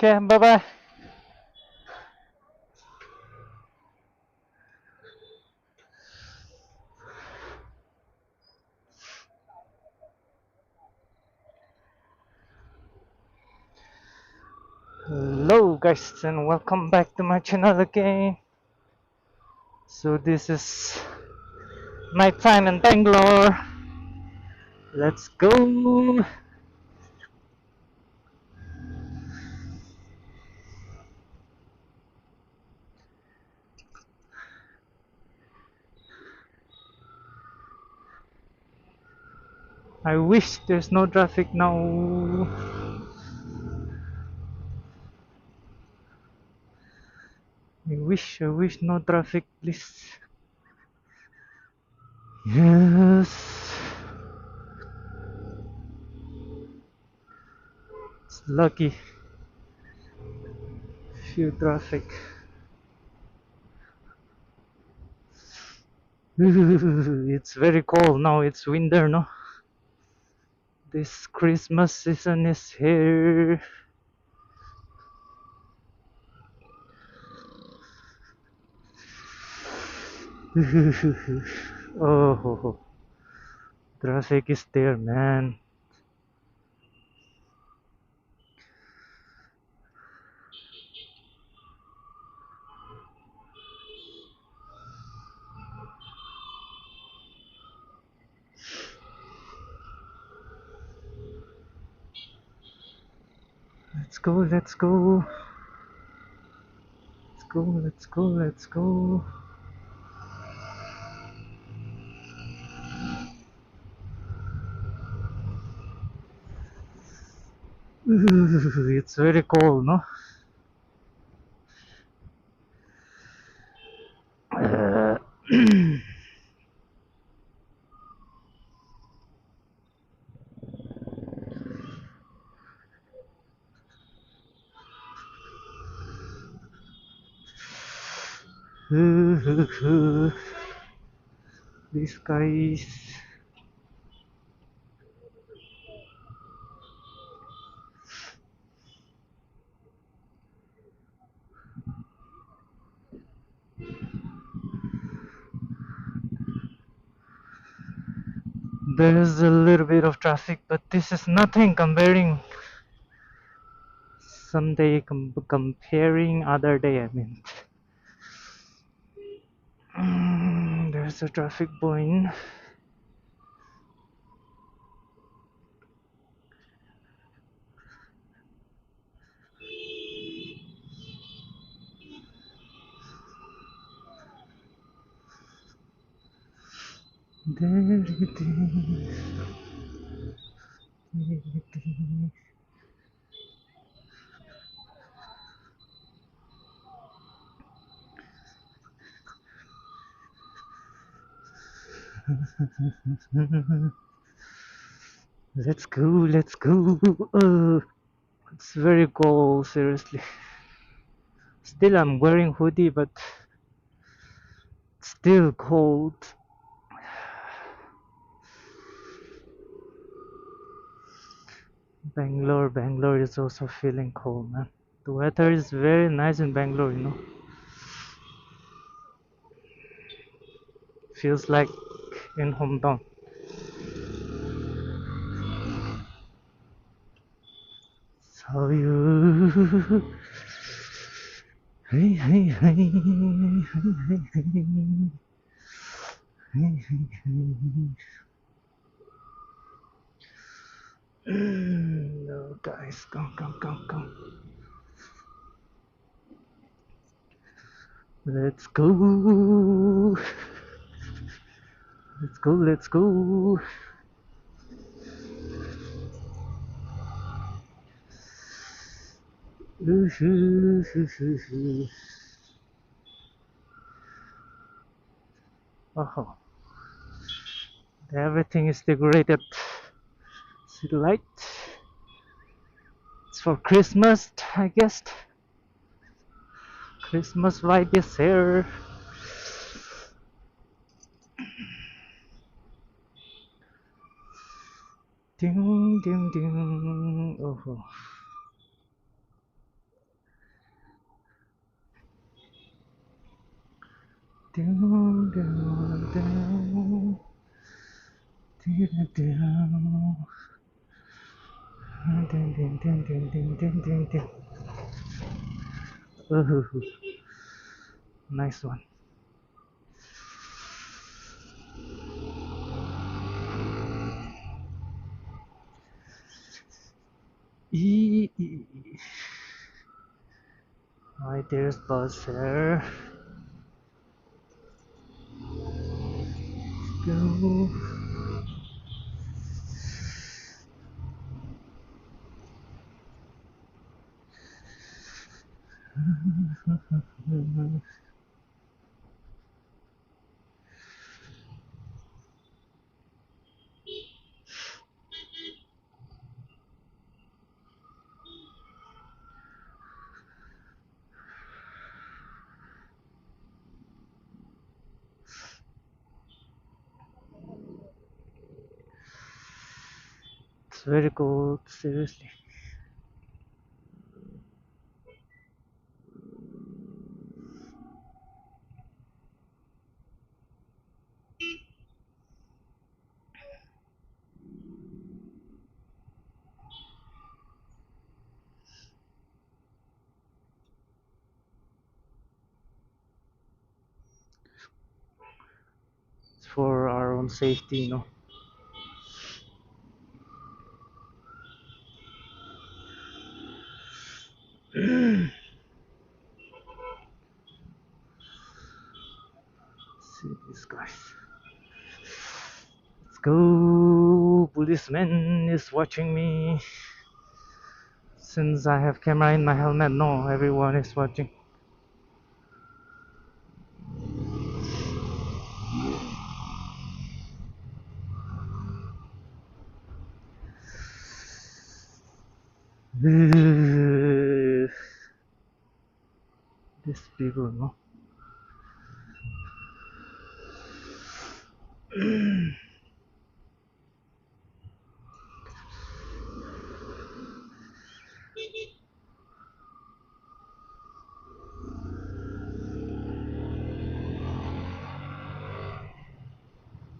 Okay, bye bye. Hello, guys, and welcome back to my channel again. So, this is nighttime in Bangalore. Let's go. I wish there's no traffic now. I wish no traffic, please. Yes. It's lucky. Few traffic. It's very cold now. It's winter, no? This Christmas season is here. Oh, traffic is there, man. Let's go, let's go. Let's go, let's go, let's go. It's very cold, no? Uh, these guys. There's a little bit of traffic, but this is nothing comparing other day. I mean, there's a traffic point. There it is. There it is. Let's go, let's go. It's very cold, seriously. Still, I'm wearing hoodie, but still cold. Bangalore is also feeling cold, man. The weather is very nice in Bangalore, you know. Feels like in hometown. So you, hey, hey, hey, hey, hey, hey, hey, hey, hey. No, guys, come, come, come, come. Let's go. Let's go, let's go. Oh, everything is decorated. See the light? It's for Christmas, I guess. Christmas vibe is here. Ding, ding, ding. Oh. Down, down, down, down, down. Dun, dun, dun, dun, dun, dun, dun, dun. Ooh, nice one. Right, there's bus here. Go. It's very cold, seriously. It's for our own safety, you know. See these guys. Let's go. Policeman is watching me. Since I have camera in my helmet, no, everyone is watching. These people, no.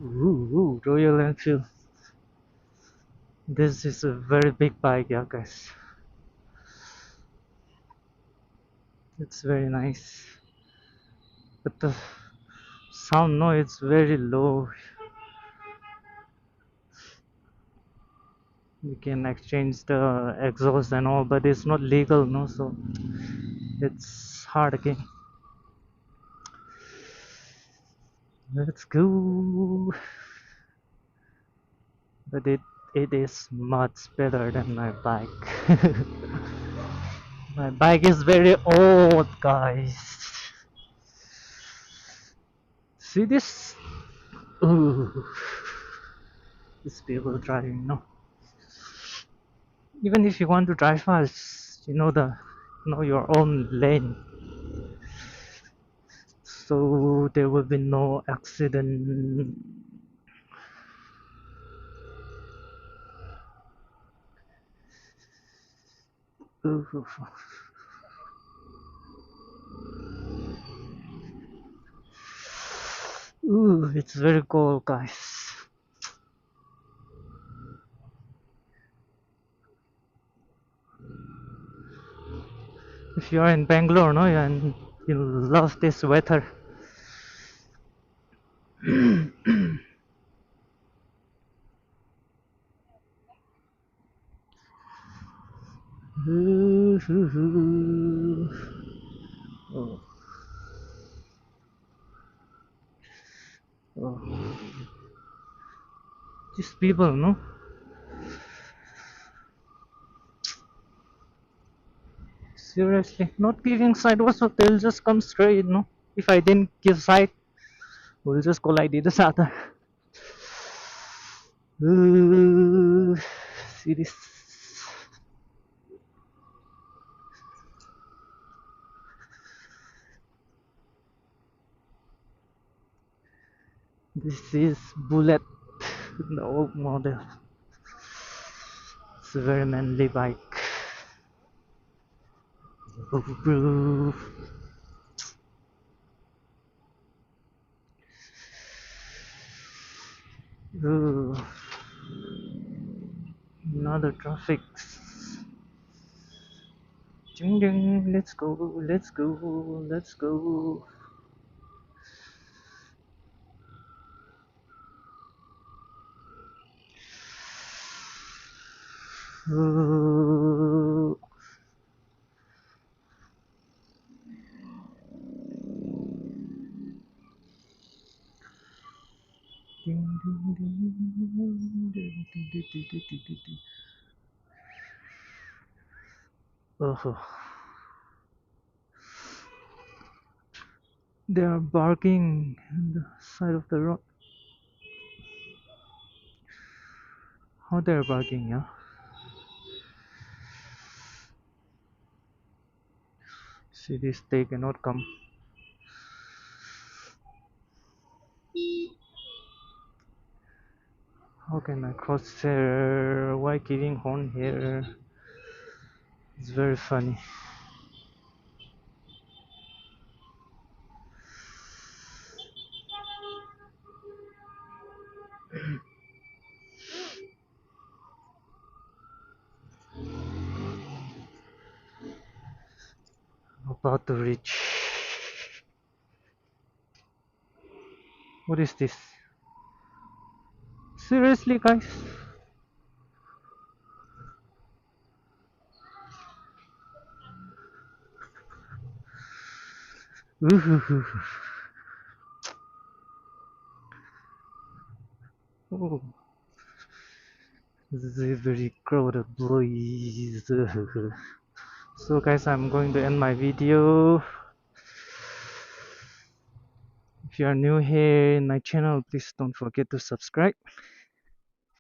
Ooh, Royal Enfield. This is a very big bike, yeah, guys. It's very nice, but the sound, no, it's very low. You can exchange the exhaust and all, but it's not legal, no, so it's hard again. Let's go. But it is much better than my bike. My bike is very old, guys. See this? Ooh, these people driving, no. Even if you want to drive fast, know your own lane, so there will be no accident. Ooh. Ooh, it's very cold, guys. If you are in Bangalore, no, and you love this weather. Oh, oh. These people, no? Seriously, not giving side so they'll just come straight, no? If I didn't give side, we'll just collide each other. See this? This is Bullet, the old model. It's a very manly bike. Ooh, another traffic. Ding ding, let's go, let's go, let's go. Ooh. Ding, ding, ding, ding, ding, ding, ding, ding, ding, ding. Oh, they are barking on the side of the road. How they are barking, yeah? See this, they cannot come. How can I cross here? Why giving horn here? It's very funny. About to reach. What is this? Seriously, guys? Ooh. Oh, this is a very crowded place. So, guys, I'm going to end my video. If you are new here in my channel, please don't forget to subscribe.